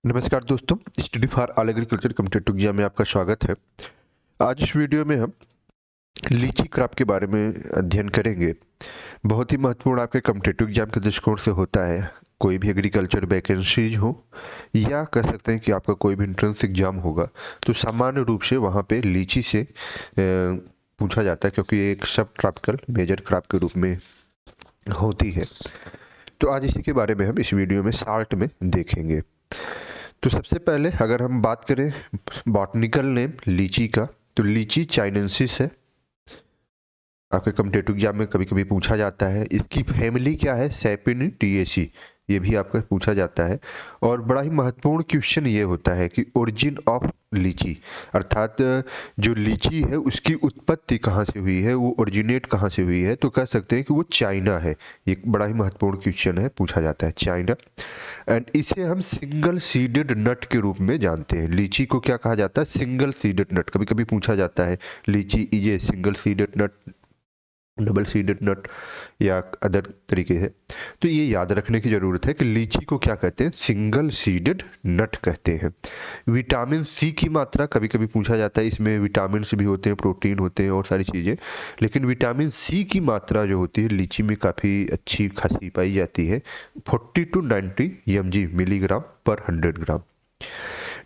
नमस्कार दोस्तों, study for all agriculture competitive exam में आपका स्वागत है। आज इस वीडियो में हम लीची क्रॉप के बारे में अध्ययन करेंगे। बहुत ही महत्वपूर्ण आपके कॉम्पिटिटिव एग्जाम के दृष्टिकोण से होता है। कोई भी एग्रीकल्चर वैकेंसीज हो या कह सकते हैं कि आपका कोई भी एंट्रेंस एग्जाम होगा तो सामान्य रूप से वहाँ पे लीची से पूछा जाता है, क्योंकि ये एक सब ट्रॉपिकल मेजर क्रॉप के रूप में होती है। तो आज इसी के बारे में हम इस वीडियो में शॉर्ट में देखेंगे। तो सबसे पहले अगर हम बात करें बॉटनिकल नेम लीची का, तो लीची चाइनेंसिस है। आपके कॉम्पिटिटिव एग्जाम में कभी कभी पूछा जाता है। इसकी फैमिली क्या है, सैपिनिटिएसी, ये भी आपका पूछा जाता है। और बड़ा ही महत्वपूर्ण क्वेश्चन ये होता है कि ओरिजिन ऑफ लीची, अर्थात जो लीची है उसकी उत्पत्ति कहाँ से हुई है, वो ओरिजिनेट कहाँ से हुई है। तो कह सकते हैं कि वो चाइना है। ये बड़ा ही महत्वपूर्ण क्वेश्चन है, पूछा जाता है चाइना। एंड इसे हम सिंगल सीडेड नट के रूप में जानते हैं। लीची को क्या कहा जाता है, सिंगल सीडेड नट। कभी कभी पूछा जाता है lychee is a single seeded nut, double seeded nut या अदर तरीके है। तो ये याद रखने की ज़रूरत है कि लीची को क्या कहते हैं, सिंगल सीडेड नट कहते हैं। विटामिन सी की मात्रा कभी कभी पूछा जाता है। इसमें विटामिन भी होते हैं, प्रोटीन होते हैं और सारी चीज़ें, लेकिन विटामिन सी की मात्रा जो होती है लीची में काफ़ी अच्छी खासी पाई जाती है, 40 to 90 mg मिलीग्राम पर 100 ग्राम।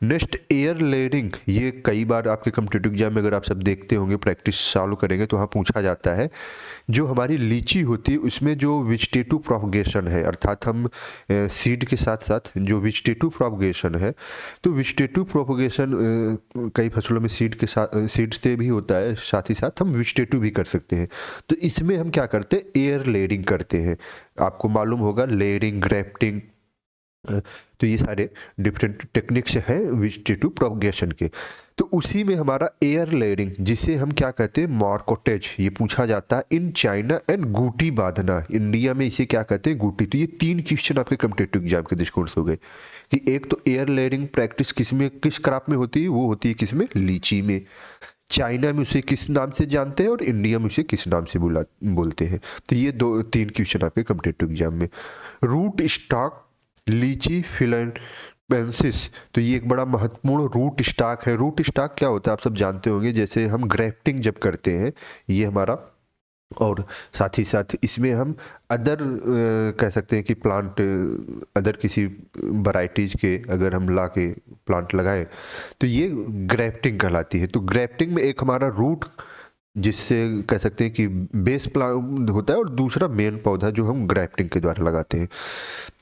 नेक्स्ट एयर लेयरिंग, ये कई बार आपके कॉम्पिटिटिव एग्जाम में अगर आप सब देखते होंगे, प्रैक्टिस चालू करेंगे तो वहाँ पूछा जाता है। जो हमारी लीची होती है उसमें जो वेजिटेटिव प्रोपगेशन है, अर्थात हम सीड के साथ साथ जो वेजिटेटिव प्रोपगेशन है, तो वेजिटेटिव प्रोपगेशन कई फसलों में सीड के साथ सीड से भी होता है, साथ ही साथ हम वेजिटेटिव भी कर सकते हैं। तो इसमें हम क्या करते हैं, एयर लेयरिंग करते हैं। आपको मालूम होगा लेयरिंग, ग्रेफ्टिंग, तो ये सारे डिफरेंट टेक्निक्स हैं वेजिटेटिव प्रोपगेशन के। तो उसी में हमारा एयर लेयरिंग, जिसे हम क्या कहते हैं, मार्कोटेज, ये पूछा जाता है इन चाइना। एंड गूटी बांधना, इंडिया में इसे क्या कहते हैं, गूटी। तो ये तीन क्वेश्चन आपके कॉम्पिटिटिव एग्जाम के दृष्टिकोण से हो गए कि एक तो एयर लेयरिंग प्रैक्टिस किस में, किस क्रॉप में होती है, वो होती है किस में, लीची में। चाइना में उसे किस नाम से जानते हैं और इंडिया में उसे किस नाम से बोलते हैं। तो ये दो तीन क्वेश्चन आपके कॉम्पिटिटिव एग्जाम में। रूट स्टॉक लीची फिलामेंसिस, तो ये एक बड़ा महत्वपूर्ण रूट स्टॉक है। रूट स्टॉक क्या होता है आप सब जानते होंगे, जैसे हम ग्रेफ्टिंग जब करते हैं, ये हमारा, और साथ ही साथ इसमें हम अदर कह सकते हैं कि प्लांट, अदर किसी वैरायटीज के अगर हम ला के प्लांट लगाएं तो ये ग्रेफ्टिंग कहलाती है। तो ग्रेफ्टिंग में एक हमारा रूट, जिससे कह सकते हैं कि बेस प्लांट होता है, और दूसरा मेन पौधा जो हम ग्राफ्टिंग के द्वारा लगाते हैं।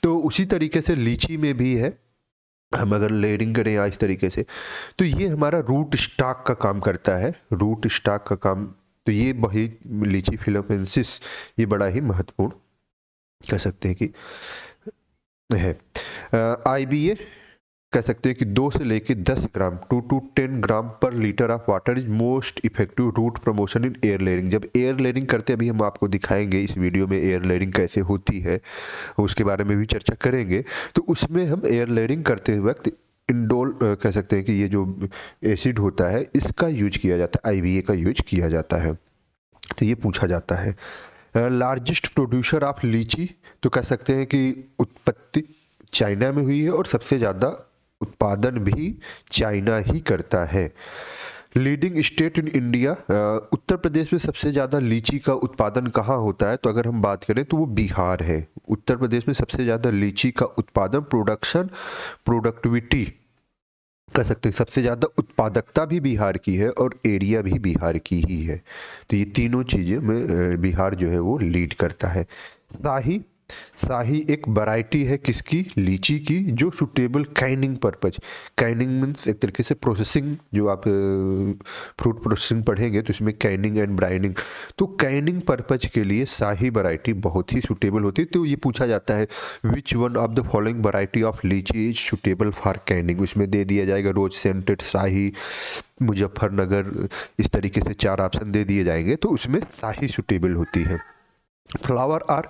तो उसी तरीके से लीची में भी है। हम अगर लेयरिंग करें या इस तरीके से, तो ये हमारा रूट स्टॉक का काम करता है, रूट स्टॉक का काम। तो ये वही लीची फिलामेंसिस, ये बड़ा ही महत्वपूर्ण कह सकते हैं कि है। आईबीए कह सकते हैं कि 2 से लेके 10 ग्राम, 2 to 10 ग्राम पर litre of water is most effective root promotion in air layering. जब एयर लेयरिंग करते हैं, अभी हम आपको दिखाएंगे इस वीडियो में एयर लेयरिंग कैसे होती है, उसके बारे में भी चर्चा करेंगे। तो उसमें हम एयर लेयरिंग करते वक्त इंडोल कह सकते हैं कि ये जो एसिड होता है इसका यूज किया जाता है, आईवीए का यूज किया जाता है। तो ये पूछा जाता है। लार्जेस्ट प्रोड्यूसर ऑफ लीची, तो कह सकते हैं कि उत्पत्ति चाइना में हुई है और सबसे ज़्यादा उत्पादन भी चाइना ही करता है। Leading state in India, Uttar Pradesh में सबसे ज़्यादा लीची का उत्पादन कहाँ होता है, तो अगर हम बात करें तो वो बिहार है। उत्तर प्रदेश में सबसे ज़्यादा लीची का उत्पादन, प्रोडक्शन, प्रोडक्टिविटी कह सकते हैं, सबसे ज़्यादा उत्पादकता भी बिहार की है और एरिया भी बिहार की ही है। तो ये तीनों चीज़ें में बिहार जो है वो लीड करता है। शाही, शाही एक वैरायटी है किसकी, लीची की, जो suitable Canning purpose, Canning means एक तरीके से प्रोसेसिंग, जो आप फ्रूट प्रोसेसिंग पढ़ेंगे तो इसमें कैनिंग एंड ब्राइनिंग, तो कैनिंग पर्पज के लिए शाही वैरायटी बहुत ही सुटेबल होती है। तो ये पूछा जाता है which one of the following variety of लीची इज सुटेबल फॉर कैनिंग, उसमें दे दिया जाएगा रोज सेंटेड, शाही, मुजफ्फरनगर, इस तरीके से 4 ऑप्शन दे दिए जाएंगे, तो उसमें शाही सुटेबल होती है। फ्लावर आर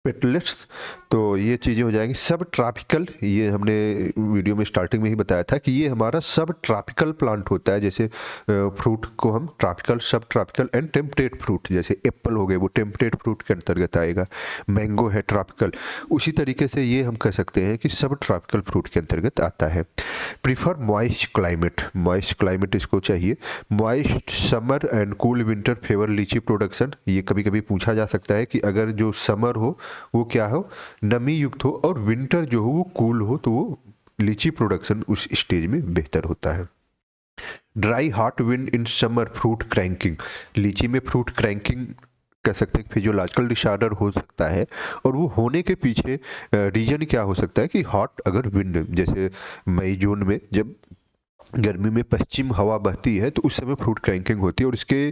पेटलेट्स, तो ये चीज़ें हो जाएंगी। सब ट्रॉपिकल, ये हमने वीडियो में स्टार्टिंग में ही बताया था कि ये हमारा सब ट्रॉपिकल प्लांट होता है। जैसे फ्रूट को हम ट्रॉपिकल, सब ट्रॉपिकल एंड टेम्परेट फ्रूट, जैसे एप्पल हो गए वो टेम्परेट फ्रूट के अंतर्गत आएगा, मैंगो है ट्रॉपिकल। उसी तरीके से ये हम कह सकते हैं कि सब ट्रॉपिकल फ्रूट के अंतर्गत आता है। Prefer moist climate, moist climate इसको चाहिए। Moist summer and cool winter favour लीची प्रोडक्शन, ये कभी कभी पूछा जा सकता है कि अगर जो समर हो वो क्या हो, नमी युक्त हो, और विंटर जो हो वो कूल हो, तो वो लीची प्रोडक्शन उस स्टेज में बेहतर होता है। Dry hot wind in summer fruit cranking, लीची में फ्रूट क्रैंकिंग कह सकते हैं, फिजियोलॉजिकल डिसऑर्डर हो सकता है, और वो होने के पीछे रीजन क्या हो सकता है कि हॉट अगर विंड, जैसे मई जून में जब गर्मी में पश्चिम हवा बहती है तो उस समय फ्रूट क्रैंकिंग होती है, और इसके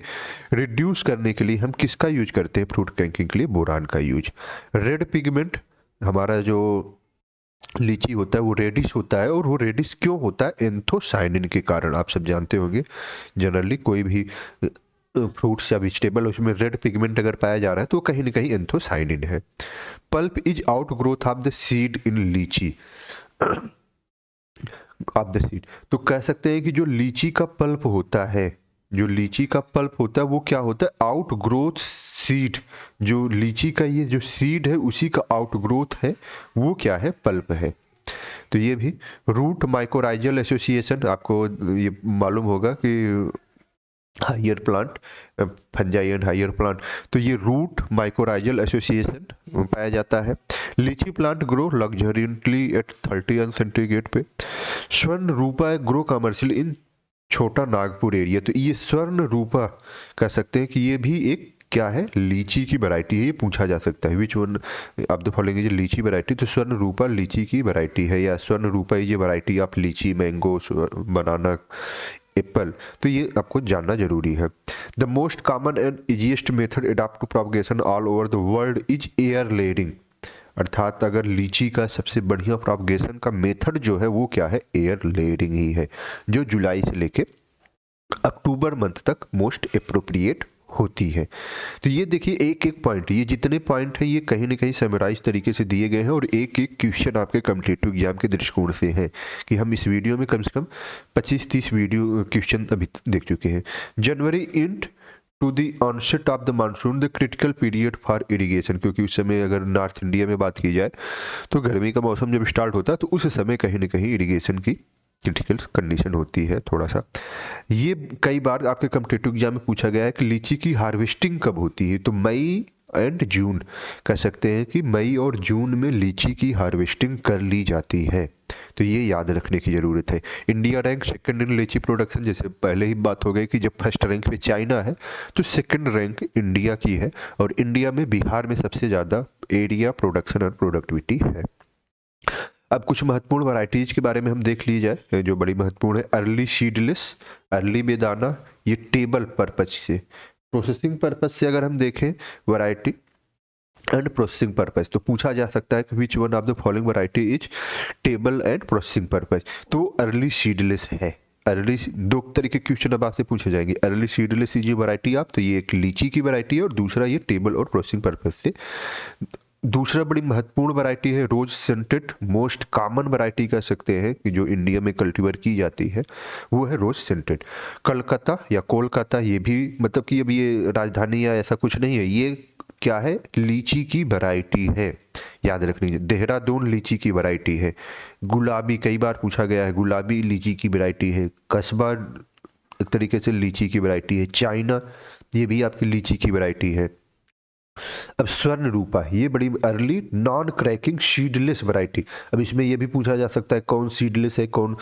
रिड्यूस करने के लिए हम किसका यूज करते हैं फ्रूट क्रैंकिंग के लिए? बोरान का यूज। रेड पिगमेंट, हमारा जो लीची होता है वो रेडिश होता है, और वो रेडिश क्यों होता है? एंथोसाइनिन के कारण। आप सब जानते होंगे जनरली कोई भी फ्रूट्स या वेजिटेबल उसमें रेड पिगमेंट अगर पाया जा रहा है तो कहीं ना कहीं एंथोसाइनिन है। Pulp is out growth of the seed in लीची, ऑफ द सीड, तो कह सकते हैं कि जो लीची का पल्प होता है, जो लीची का पल्प होता है वो क्या होता है? आउट ग्रोथ सीड, जो लीची का ये जो सीड है उसी का आउट ग्रोथ है, वो क्या है? पल्प है। तो ये भी रूट माइकोराइजल एसोसिएशन, आपको ये मालूम होगा कि higher plant, fungi and higher plant, तो ये रूट माइकोराइजल एसोसिएशन पाया जाता है। Litchi plant grow luxuriantly at 30 centigrade पे। स्वर्ण रूपा ग्रो कमर्शियल इन छोटा नागपुर एरिया, तो ये स्वर्ण रूपा कह सकते हैं कि ये भी एक क्या है? लीची की वैरायटी है। ये पूछा जा सकता है विच वन आप द फॉलोइंग इज लीची वैरायटी, तो स्वर्ण रूपा लीची की वैरायटी है, या स्वर्ण रूपा ये variety of litchi, mango, banana, apple, तो ये आपको जानना जरूरी है। The most common and easiest method adapt to propagation all over the world is air layering, अर्थात अगर लीची का सबसे बढ़िया प्रोपगेशन का मेथड जो है वो क्या है? एयर लेयरिंग ही है, जो जुलाई से लेके अक्टूबर मंथ तक मोस्ट अप्रोप्रिएट होती है। तो ये देखिए एक एक पॉइंट, ये जितने पॉइंट हैं ये कहीं ना कहीं समराइज तरीके से दिए गए हैं, और एक एक क्वेश्चन आपके कॉम्पिटिटिव एग्जाम के दृष्टिकोण से हैं कि हम इस वीडियो में कम से कम 25-30 वीडियो क्वेश्चन अभी देख चुके हैं। January into the onset of the monsoon the critical period for irrigation, क्योंकि उस समय अगर नॉर्थ इंडिया में बात की जाए तो गर्मी का मौसम जब स्टार्ट होता है तो उस समय कहीं ना कहीं इरिगेशन की क्रिटिकल कंडीशन होती है थोड़ा सा। ये कई बार आपके कॉम्पिटिटिव एग्जाम में पूछा गया है कि लीची की हार्वेस्टिंग कब होती है, तो मई एंड जून, कह सकते हैं कि मई और जून में लीची की हार्वेस्टिंग कर ली जाती है, तो ये याद रखने की ज़रूरत है। इंडिया रैंक सेकंड इन लीची प्रोडक्शन, जैसे पहले ही बात हो गई कि जब फर्स्ट रैंक पे चाइना है तो सेकंड रैंक इंडिया की है, और इंडिया में बिहार में सबसे ज़्यादा एरिया प्रोडक्शन और प्रोडक्टिविटी है। अब कुछ महत्वपूर्ण वैरायटीज के बारे में हम देख ली जाए जो बड़ी महत्वपूर्ण है। अर्ली सीडलेस, अर्ली बेदाना, ये टेबल पर्पज से, प्रोसेसिंग पर्पज से अगर हम देखें वैरायटी एंड प्रोसेसिंग पर्पज, तो पूछा जा सकता है कि which one of the following variety is table and processing purpose, तो अर्ली सीडलेस है। अर्ली, दो तरीके के क्वेश्चन अब आपसे पूछे जाएंगे। अर्ली सीडलेस इज ये वैरायटी आप, तो ये एक लीची की वैरायटी है, और दूसरा ये टेबल और प्रोसेसिंग पर्पज से। दूसरा बड़ी महत्वपूर्ण वैरायटी है रोज सेंटेड, मोस्ट कॉमन वैरायटी कह सकते हैं कि जो इंडिया में कल्टीवेट की जाती है वो है रोज सेंटेड। कलकत्ता या कोलकाता, ये भी मतलब कि अब ये राजधानी या ऐसा कुछ नहीं है, ये क्या है? लीची की वैरायटी है, याद रखनी है। देहरादून लीची की वैरायटी है। गुलाबी कई बार पूछा गया है, गुलाबी लीची की वैरायटी है। कस्बा एक तरीके से लीची की वैरायटी है। चाइना, ये भी आपकी लीची की वैरायटी है। अब स्वर्ण रूपा, ये बड़ी early non cracking seedless variety. अब इसमें ये भी पूछा जा सकता है कौन सीडलेस है कौन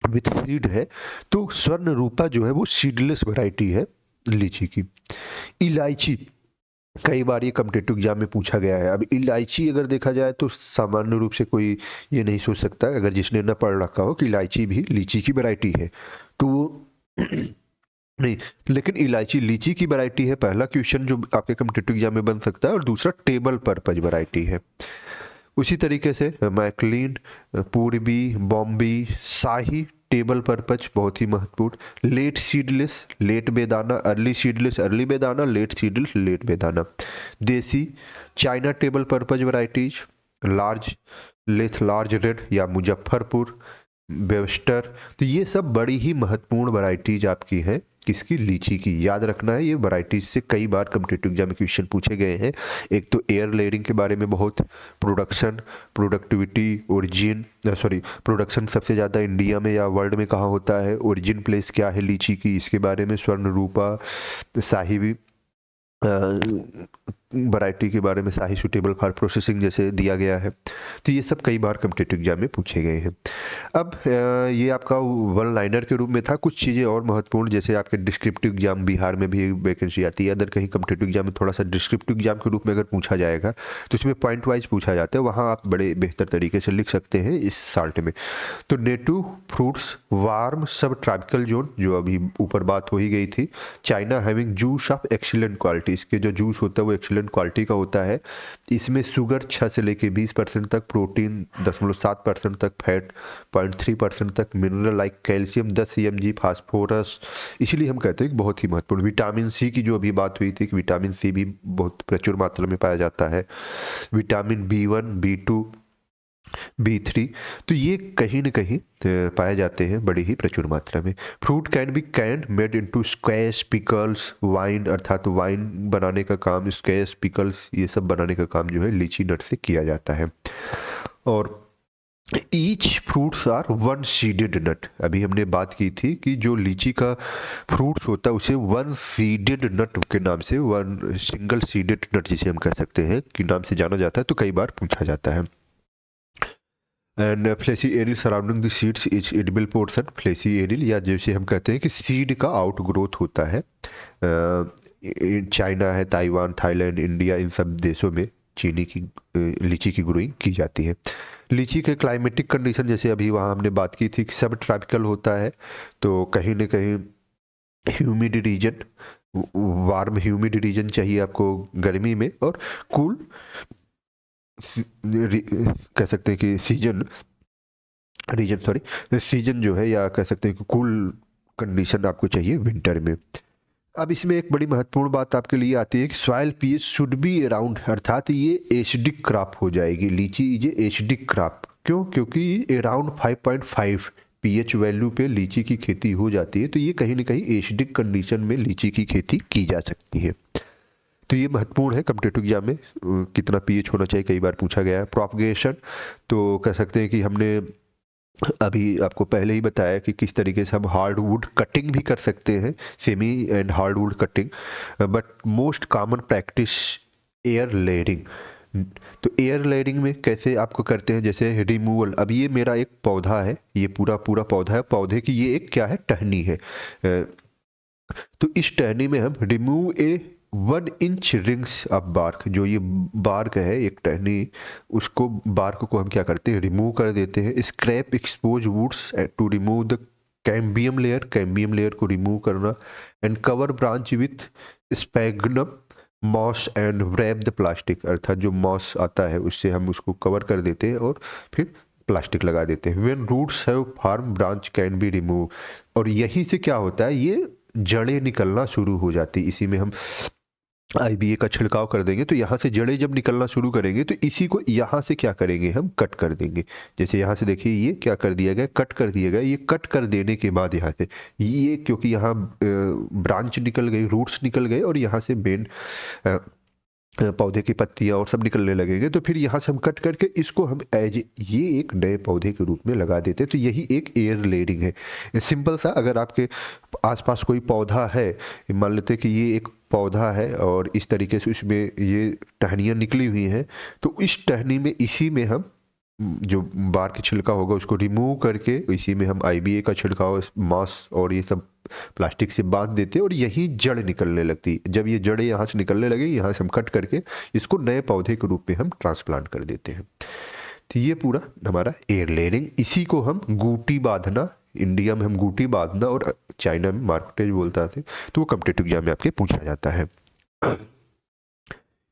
विथ सीड है, तो स्वर्ण रूपा जो है वो सीडलेस वैरायटी है लीची की। इलायची, कई बार ये कॉम्पिटिटिव एग्जाम में पूछा गया है। अब इलायची अगर देखा जाए तो सामान्य रूप से कोई ये नहीं सोच सकता अगर जिसने न पढ़ रखा हो कि इलायची भी लीची की वैरायटी है, तो वो नहीं, लेकिन इलायची लीची की वैरायटी है, पहला क्वेश्चन जो आपके कॉम्पिटिटिव एग्जाम में बन सकता है, और दूसरा टेबल पर्पज वैरायटी है। उसी तरीके से मैकलीन, पूर्वी, बॉम्बे, शाही, टेबल पर्पज बहुत ही महत्वपूर्ण, late seedless late Bedana, early seedless early Bedana, late seedless late Bedana. Desi China table purpose varieties, large लेथ लार्ज रेड या मुजफ्फरपुर, बेवस्टर। तो ये सब बड़ी ही महत्वपूर्ण वैरायटीज आपकी हैं, किसकी, लीची की। याद रखना है, ये वैरायटीज से कई बार कॉम्पिटिटिव एग्जाम में क्वेश्चन पूछे गए हैं। एक तो एयर लेयरिंग के बारे में बहुत, production, productivity, origin, sorry production सबसे ज़्यादा इंडिया में या वर्ल्ड में कहाँ होता है, ओरिजिन प्लेस क्या है लीची की, इसके बारे में, स्वर्ण रूपा, साहिबी वैरायटी के बारे में, शाही सूटेबल फॉर प्रोसेसिंग जैसे दिया गया है। तो ये सब कई बार कॉम्पिटिटिव एग्जाम में पूछे गए हैं। अब ये आपका वन लाइनर के रूप में था। कुछ चीज़ें और महत्वपूर्ण, जैसे आपके डिस्क्रिप्टिव एग्जाम, बिहार में भी वैकेंसी आती है, अदर कहीं कॉम्पिटिटिव एग्जाम में थोड़ा सा डिस्क्रिप्टिव एग्जाम के रूप में अगर पूछा जाएगा तो इसमें पॉइंट वाइज पूछा जाता है, वहाँ आप बड़े बेहतर तरीके से लिख सकते हैं इस साल्ट में। तो नेटिव फ्रूट्स वार्म सब ट्रॉपिकल जोन, जो अभी ऊपर बात हो ही गई थी। China having juice of excellent quality, इसके जो जूस होता है वो एक्सीलेंट क्वालिटी का होता है। इसमें शुगर 6 से लेके 20% तक, प्रोटीन 0.7% तक, फैट 0.3% तक, mineral like calcium 10 mg, phosphorus. इसलिए हम कहते हैं कि बहुत ही महत्वपूर्ण। विटामिन सी की जो अभी बात हुई थी कि विटामिन सी भी बहुत प्रचुर मात्रा में पाया जाता है। विटामिन B1, B2, B3, तो ये कहीं न कहीं पाए जाते हैं बड़ी ही प्रचुर मात्रा में। Fruit can be canned made into squash, pickles, wine, अर्थात वाइन बनाने का काम, स्क्वैश, पिकल्स, ये सब बनाने का काम जो है लीची नट से किया जाता है। और each fruits are one seeded nut, अभी हमने बात की थी कि जो लीची का फ्रूट्स होता है उसे वन सीडेड नट के नाम से, वन सिंगल सीडेड नट जिसे हम कह सकते हैं कि नाम से जाना जाता है, तो कई बार पूछा जाता है। And fleshy aryl surrounding the seeds is edible portion, fleshy aryl, या जैसे हम कहते हैं कि सीड का आउट ग्रोथ होता है। चाइना है, ताइवान, थाईलैंड, इंडिया, इन सब देशों में चीनी की लीची की ग्रोइंग की जाती है। लीची के क्लाइमेटिक कंडीशन, जैसे अभी वहाँ हमने बात की थी कि सब ट्रॉपिकल होता है, तो कहीं न कहीं humid region, warm humid region चाहिए आपको गर्मी में, और कूल कह सकते हैं कि सीजन जो है, या कह सकते हैं कि कूल कंडीशन आपको चाहिए विंटर में। अब इसमें एक बड़ी महत्वपूर्ण बात आपके लिए आती है कि soil pH should be around, अर्थात ये एसिडिक क्रॉप हो जाएगी, लीची इज एसिडिक क्रॉप। क्यों? क्योंकि अराउंड 5.5 पीएच वैल्यू पे लीची की खेती हो जाती है, तो ये कहीं ना कहीं एसिडिक कंडीशन में लीची की खेती की जा सकती है। तो ये महत्वपूर्ण है कॉम्पिटिटिव एग्जाम में, कितना पीएच होना चाहिए, कई बार पूछा गया है। प्रोपगेशन, तो कह सकते हैं कि हमने अभी आपको पहले ही बताया कि किस तरीके से हम हार्डवुड कटिंग भी कर सकते हैं, semi and hardwood cutting, but most common practice air layering. तो एयर लेयरिंग में कैसे आपको करते हैं, जैसे रिमूवल। अब ये मेरा एक पौधा है, ये पूरा पूरा पौधा है, पौधे की ये एक क्या है, टहनी है। तो इस टहनी में हम remove a 1 inch rings of bark, जो ये बार्क है एक टहनी, उसको बार्क को हम क्या करते हैं, रिमूव कर देते हैं। Scrape exposed woods to remove the cambium layer, cambium layer को रिमूव करना। And cover branch with sphagnum moss and wrap the plastic, अर्थात जो मॉस आता है उससे हम उसको कवर कर देते हैं और फिर प्लास्टिक लगा देते हैं। When roots have form branch can be remove, और यहीं से क्या होता है, ये जड़ें निकलना शुरू हो जाती है। इसी में हम आईबीए का छिड़काव कर देंगे, तो यहाँ से जड़ें जब निकलना शुरू करेंगे तो इसी को यहाँ से क्या करेंगे, हम कट कर देंगे। जैसे यहाँ से देखिए ये क्या कर दिया गया, कट कर दिया गया। ये कट कर देने के बाद यहाँ से ये, क्योंकि यहाँ ब्रांच निकल गई, रूट्स निकल गए, और यहाँ से मेन पौधे की पत्तियां और सब निकलने लगेंगे, तो फिर यहाँ से हम कट करके इसको हम एज ये एक नए पौधे के रूप में लगा देते हैं। तो यही एक एयर लेयरिंग है, सिंपल सा। अगर आपके आसपास कोई पौधा है, मान लेते हैं कि ये एक पौधा है और इस तरीके से उसमें ये टहनियाँ निकली हुई हैं, तो इस टहनी में, इसी में हम जो बार की छिलका होगा उसको रिमूव करके इसी में हम आईबीए का छिड़काव, मांस और ये सब प्लास्टिक से बांध देते हैं, और यही जड़ निकलने लगती। जब ये जड़ें यहाँ से निकलने लगे, यहाँ से हम कट करके इसको नए पौधे के रूप में हम ट्रांसप्लांट कर देते हैं। तो ये पूरा हमारा एयर लेयरिंग। इसी को हम गूटी बांधना, इंडिया में हम गूटी बांधना और चाइना में मार्केटेज बोलता थे, तो वो कॉम्पिटिटिव एग्जाम में आपके पूछा जाता है।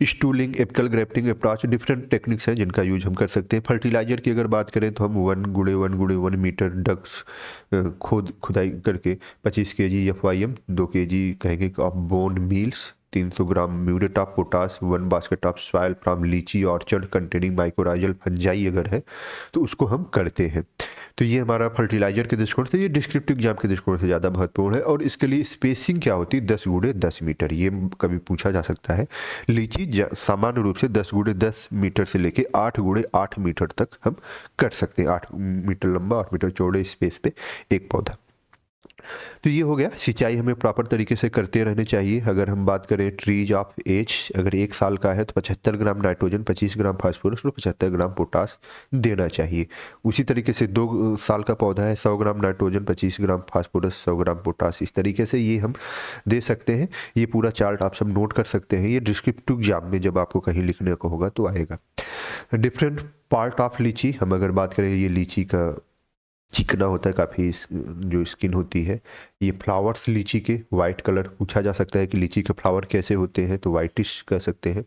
Stooling, apical grafting approach, different techniques हैं जिनका यूज हम कर सकते हैं। फर्टिलाइजर की अगर बात करें तो हम 1x1x1 मीटर खुदाई करके 25 kg FYM, 2 kg कहेंगे of bone meals, 300 gram muriate of potash, 1 basket of soil from लीची ऑर्चर्ड कंटेनिंग माइकोराइजल फंजाई अगर है तो उसको हम करते हैं। तो ये हमारा फर्टिलाइजर के दृष्टिकोण से, ये डिस्क्रिप्टिव एग्जाम के दृष्टिकोण से ज़्यादा महत्वपूर्ण है। और इसके लिए स्पेसिंग क्या होती है, 10x10 मीटर, ये कभी पूछा जा सकता है। लीची सामान्य रूप से 10x10 मीटर से लेके 8x8 मीटर तक हम कर सकते हैं। 8 मीटर लंबा, 8 मीटर चौड़े स्पेस पे एक पौधा। तो ये हो गया, सिंचाई हमें प्रॉपर तरीके से करते रहने चाहिए। अगर हम बात करें ट्रीज ऑफ एज, अगर 1 साल का है तो 75 ग्राम नाइट्रोजन, 25 ग्राम फास्फोरस और 75 ग्राम पोटास देना चाहिए। उसी तरीके से 2 साल का पौधा है, 100 gram nitrogen, 25 gram phosphorus, 100 gram potash, इस तरीके से ये हम दे सकते हैं। ये पूरा चार्ट आप सब नोट कर सकते हैं, ये डिस्क्रिप्टिव एग्जाम में जब आपको कहीं लिखने को होगा तो आएगा। डिफरेंट पार्ट ऑफ लीची, हम अगर बात करें, ये लीची का चिकना होता है काफ़ी, जो स्किन होती है। ये फ्लावर्स लीची के वाइट कलर, पूछा जा सकता है कि लीची के फ्लावर कैसे होते हैं, तो वाइटिश कह सकते हैं।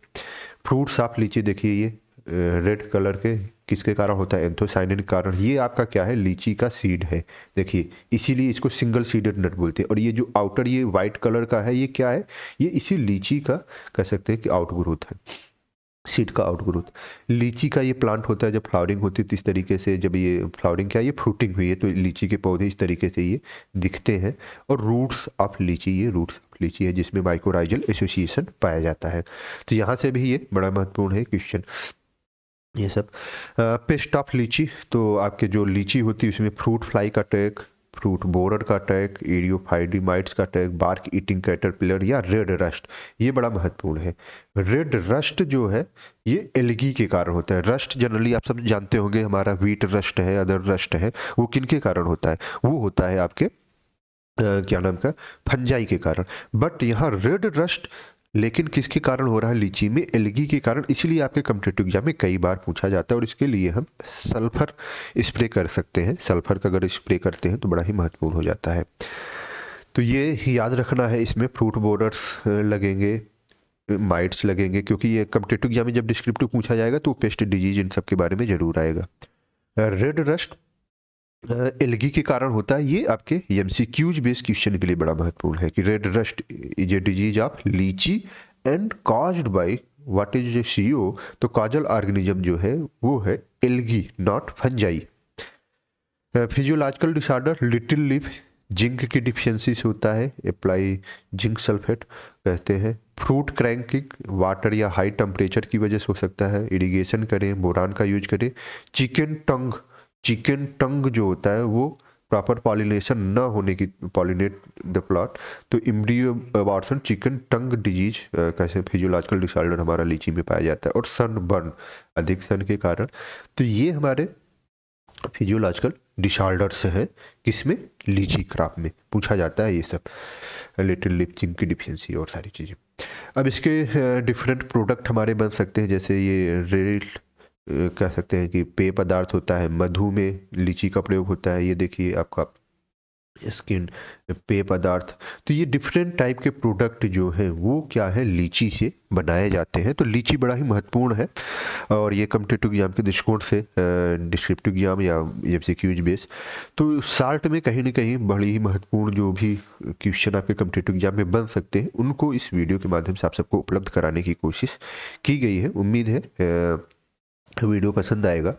फ्रूट्स ऑफ लीची देखिए, ये रेड कलर के किसके कारण होता है, एंथोसाइनिन के कारण। ये आपका क्या है, लीची का सीड है, देखिए, इसीलिए इसको सिंगल सीडेड नट बोलते हैं। और ये जो आउटर ये वाइट कलर का है, ये क्या है, ये इसी लीची का कह सकते हैं कि आउटग्रोथ है, सीड का आउटग्रोथ। लीची का ये प्लांट होता है, जब फ्लावरिंग होती है तो इस तरीके से, जब ये फ्लावरिंग क्या है, ये फ्रूटिंग हुई है तो लीची के पौधे इस तरीके से ये दिखते हैं। और रूट्स ऑफ लीची, ये रूट्स ऑफ लीची है जिसमें माइकोराइजल एसोसिएशन पाया जाता है। तो यहाँ से भी ये बड़ा महत्वपूर्ण है क्वेश्चन ये सब। पेस्ट ऑफ लीची, तो आपके जो लीची होती है उसमें फ्रूट फ्लाई का अटैक, फ्रूट बोरर का अटैक, एरियोफाइडिमाइट्स का अटैक, बार्क ईटिंग कैटरपिलर या रेड रस्ट, ये बड़ा महत्वपूर्ण है। रेड रस्ट जो है ये एल्गी के कारण होता है। रस्ट जनरली आप सब जानते होंगे, हमारा व्हीट रस्ट है, अदर रस्ट है, वो किन के कारण होता है, वो होता है आपके क्या नाम का, फंजाई के कारण। बट यहाँ रेड रस्ट लेकिन किसके कारण हो रहा है, लीची में एल्गी के कारण, इसलिए आपके कॉम्पिटिटिव एग्जाम में कई बार पूछा जाता है। और इसके लिए हम सल्फर स्प्रे कर सकते हैं, सल्फर का अगर स्प्रे करते हैं तो बड़ा ही महत्वपूर्ण हो जाता है। तो ये याद रखना है, इसमें फ्रूट बोरर्स लगेंगे, माइट्स लगेंगे, क्योंकि ये कॉम्पिटिटिव एग्जाम में जब डिस्क्रिप्टिव पूछा जाएगा तो पेस्ट डिजीज इन सब के बारे में जरूर आएगा। रेड रस्ट एल्गी के कारण होता है, ये आपके एमसीक्यूज बेस्ड क्वेश्चन के लिए बड़ा महत्वपूर्ण है कि red rust is a disease of lychee and caused by what is सीओ, तो कॉजल ऑर्गेनिज्म जो है वो है algae, not fungi. Physiological disorder, little leaf, zinc की डिफिशियंसी से होता है, अप्लाई जिंक सल्फेट कहते हैं। फ्रूट क्रैंकिंग, वाटर या हाई टेम्परेचर की वजह से हो सकता है, इरिगेशन करें, बोरान का यूज करें। चिकन टंग जो होता है वो प्रॉपर पॉलिनेशन ना होने की, पॉलिनेट द प्लांट, तो इम्ब्रियो अबॉर्शन, चिकन टंग डिजीज कैसे फिजियोलॉजिकल डिसऑर्डर हमारा लीची में पाया जाता है। और सन बर्न, अधिक सन के कारण। तो ये हमारे फिजियोलॉजिकल डिसऑर्डर्स हैं, किसमें, लीची क्रॉप में पूछा जाता है ये सब, लिटिल लिप, जिंक की डिफिशियंसी और सारी चीज़ें। अब इसके डिफरेंट प्रोडक्ट हमारे बन सकते हैं, जैसे ये रेड कह सकते हैं कि पेय पदार्थ होता है, मधु में लीची का प्रयोग होता है, ये देखिए आपका स्किन पेय पदार्थ। तो ये डिफरेंट टाइप के प्रोडक्ट जो हैं वो क्या है, लीची से बनाए जाते हैं। तो लीची बड़ा ही महत्वपूर्ण है। और ये कॉम्पिटिटिव एग्जाम के दृष्टिकोण से, डिस्क्रिप्टिव एग्जाम या एमसीक्यूज बेस, तो साल्ट में कहीं ना कहीं बड़ी ही महत्वपूर्ण जो भी क्वेश्चन आपके कॉम्पिटिटिव एग्जाम में बन सकते हैं उनको इस वीडियो के माध्यम से आप सबको उपलब्ध कराने की कोशिश की गई है। उम्मीद है वीडियो पसंद आएगा।